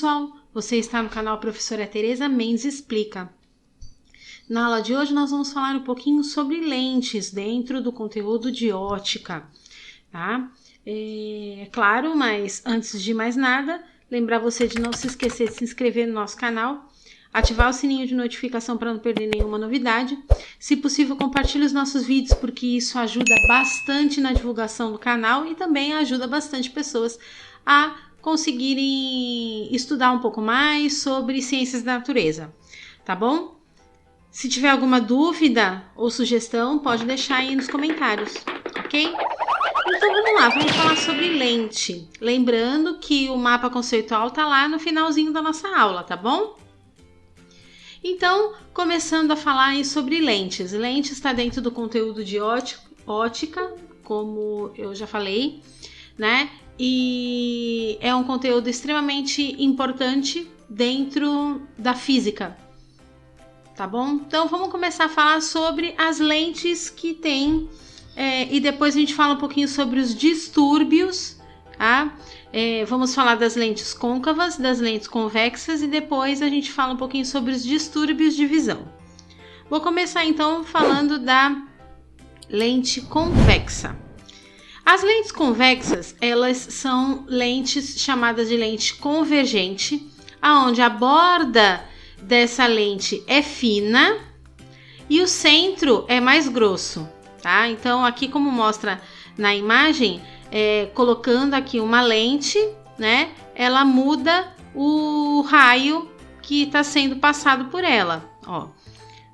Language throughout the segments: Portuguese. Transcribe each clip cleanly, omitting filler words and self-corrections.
pessoal, você está no canal Professora Tereza Mendes Explica. Na aula de hoje nós vamos falar um pouquinho sobre lentes dentro do conteúdo de ótica, tá? É claro, mas antes de mais nada, lembrar você de não se esquecer de se inscrever no nosso canal, ativar o sininho de notificação para não perder nenhuma novidade. Se possível, compartilhe os nossos vídeos, porque isso ajuda bastante na divulgação do canal e também ajuda bastante pessoas a conseguirem estudar um pouco mais sobre ciências da natureza, tá bom? Se tiver alguma dúvida ou sugestão, pode deixar aí nos comentários, ok? Então vamos lá, vamos falar sobre lente. Lembrando que o mapa conceitual tá lá no finalzinho da nossa aula, tá bom? Então, começando a falar aí sobre lentes. Lente está dentro do conteúdo de ótica, como eu já falei, né? E é um conteúdo extremamente importante dentro da física, tá bom? Então, vamos começar a falar sobre as lentes que tem e depois a gente fala um pouquinho sobre os distúrbios, tá? Vamos falar das lentes côncavas, das lentes convexas e depois a gente fala um pouquinho sobre os distúrbios de visão. Vou começar então falando da lente convexa. As lentes convexas, elas são lentes chamadas de lente convergente, aonde a borda dessa lente é fina e o centro é mais grosso, tá? Então aqui, como mostra na imagem, colocando aqui uma lente, né, ela muda o raio que está sendo passado por ela, ó,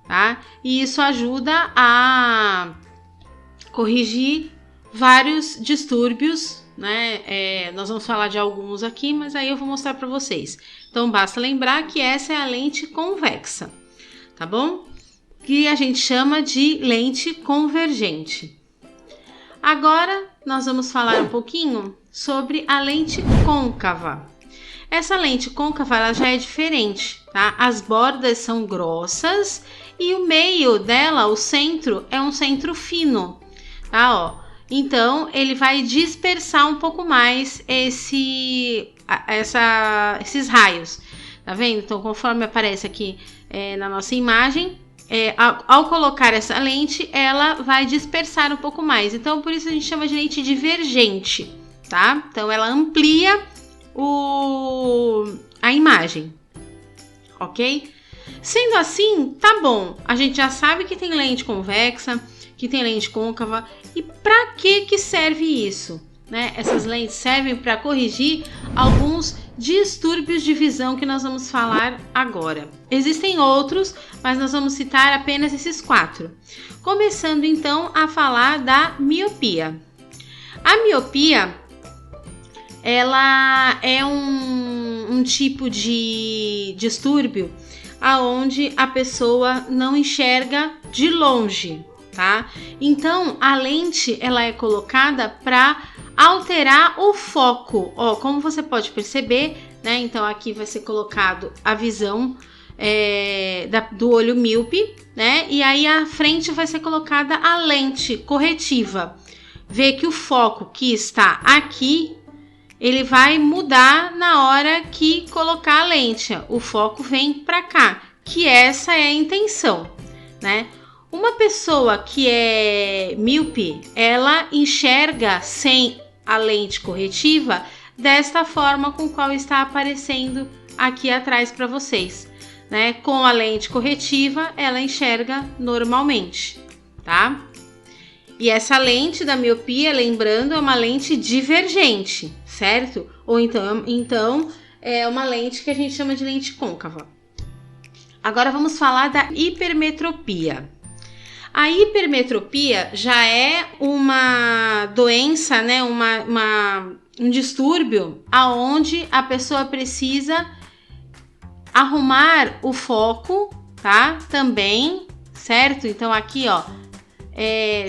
tá? E isso ajuda a corrigir vários distúrbios, né? Nós vamos falar de alguns aqui, mas aí eu vou mostrar para vocês. Então basta lembrar que essa é a lente convexa, tá bom? Que a gente chama de lente convergente. Agora nós vamos falar um pouquinho sobre a lente côncava. Essa lente côncava ela já é diferente, tá? As bordas são grossas e o meio dela, o centro, é um centro fino, tá? Ó, então ele vai dispersar um pouco mais esses raios, tá vendo? Então, conforme aparece aqui na nossa imagem, ao colocar essa lente, ela vai dispersar um pouco mais. Então, por isso a gente chama de lente divergente, tá? Então, ela amplia a imagem, ok? Sendo assim, tá bom. A gente já sabe que tem lente convexa, que tem lente côncava. E para que serve isso? Né? Essas lentes servem para corrigir alguns distúrbios de visão que nós vamos falar agora. Existem outros, mas nós vamos citar apenas esses 4. Começando então a falar da miopia. A miopia, ela é um tipo de distúrbio aonde a pessoa não enxerga de longe, tá? Então a lente ela é colocada para alterar o foco. Ó, como você pode perceber, né? Então aqui vai ser colocado a visão do olho míope, né? E aí à frente vai ser colocada a lente corretiva. Vê que o foco que está aqui ele vai mudar na hora que colocar a lente. O foco vem para cá, que essa é a intenção, né? Uma pessoa que é míope, ela enxerga sem a lente corretiva desta forma com qual está aparecendo aqui atrás para vocês, né? Com a lente corretiva, ela enxerga normalmente, tá? E essa lente da miopia, lembrando, é uma lente divergente, certo? Ou então é uma lente que a gente chama de lente côncava. Agora vamos falar da hipermetropia. A hipermetropia já é uma doença, né? Um distúrbio aonde a pessoa precisa arrumar o foco, tá? Também, certo? Então aqui, ó,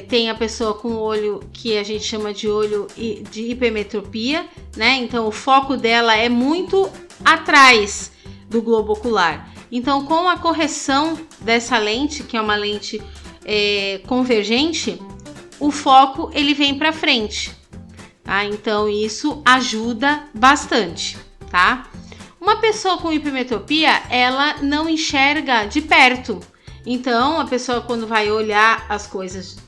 tem a pessoa com o olho que a gente chama de olho de hipermetropia, né? Então o foco dela é muito atrás do globo ocular. Então, com a correção dessa lente, que é uma lente convergente, o foco ele vem para frente, tá? Então isso ajuda bastante, tá? Uma pessoa com hipermetropia, ela não enxerga de perto. Então, a pessoa quando vai olhar as coisas,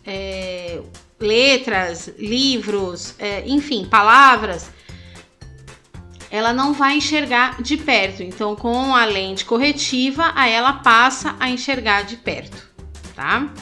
letras, livros, enfim, palavras, ela não vai enxergar de perto. Então, com a lente corretiva, aí ela passa a enxergar de perto, tá?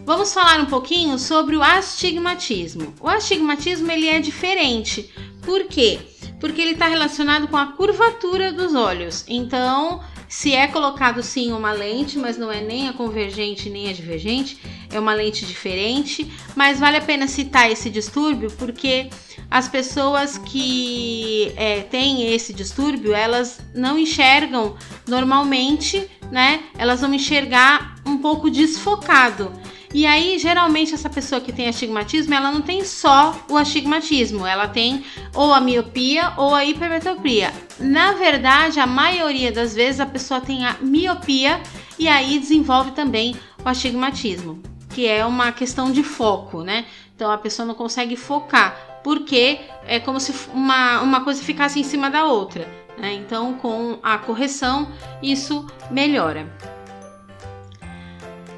Vamos falar um pouquinho sobre o astigmatismo. O astigmatismo, ele é diferente. Por quê? Porque ele está relacionado com a curvatura dos olhos. Então, se é colocado sim uma lente, mas não é nem a convergente nem a divergente, é uma lente diferente, mas vale a pena citar esse distúrbio porque as pessoas que têm esse distúrbio, elas não enxergam normalmente, né? Elas vão enxergar um pouco desfocado. E aí, geralmente, essa pessoa que tem astigmatismo, ela não tem só o astigmatismo, ela tem ou a miopia ou a hipermetropia. Na verdade, a maioria das vezes, a pessoa tem a miopia e aí desenvolve também o astigmatismo, que é uma questão de foco, né? Então, a pessoa não consegue focar, porque é como se uma coisa ficasse em cima da outra, né? Então, com a correção, isso melhora.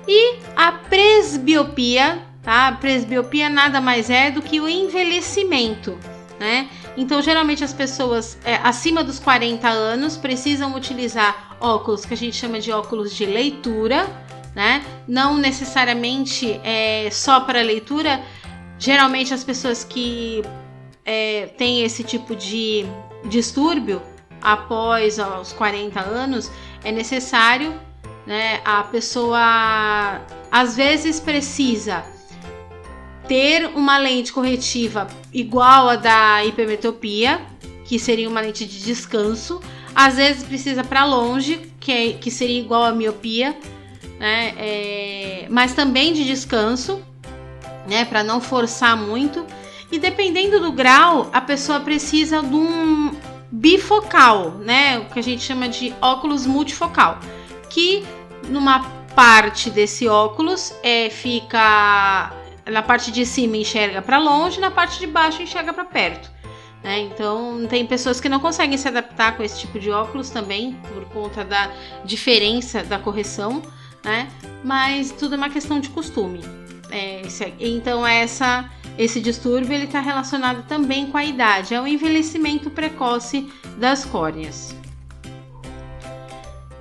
E a presbiopia, tá? A presbiopia nada mais é do que o envelhecimento, né? Então, geralmente as pessoas acima dos 40 anos precisam utilizar óculos que a gente chama de óculos de leitura, né? Não necessariamente só para leitura. Geralmente as pessoas que têm esse tipo de distúrbio após os 40 anos, é necessário, né? A pessoa às vezes precisa ter uma lente corretiva igual a da hipermetropia, que seria uma lente de descanso. Às vezes precisa para longe, que seria igual a miopia, né? Mas também de descanso, né? Para não forçar muito. E dependendo do grau, a pessoa precisa de um bifocal, né? O que a gente chama de óculos multifocal, que numa parte desse óculos fica na parte de cima enxerga para longe, na parte de baixo enxerga para perto, né? Então tem pessoas que não conseguem se adaptar com esse tipo de óculos também por conta da diferença da correção, né? Mas tudo é uma questão de costume. Então esse distúrbio ele está relacionado também com a idade, é o envelhecimento precoce das córneas.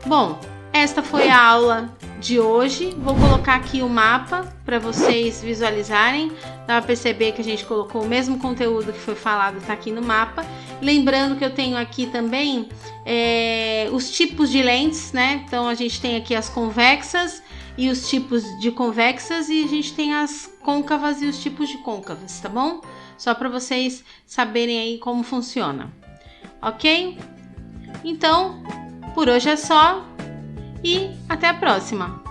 Bom, esta foi a aula de hoje. Vou colocar aqui o mapa para vocês visualizarem. Dá para perceber que a gente colocou o mesmo conteúdo que foi falado, está aqui no mapa. Lembrando que eu tenho aqui também os tipos de lentes, né? Então a gente tem aqui as convexas e os tipos de convexas, e a gente tem as côncavas e os tipos de côncavas, tá bom? Só para vocês saberem aí como funciona, ok? Então, por hoje é só. E até a próxima!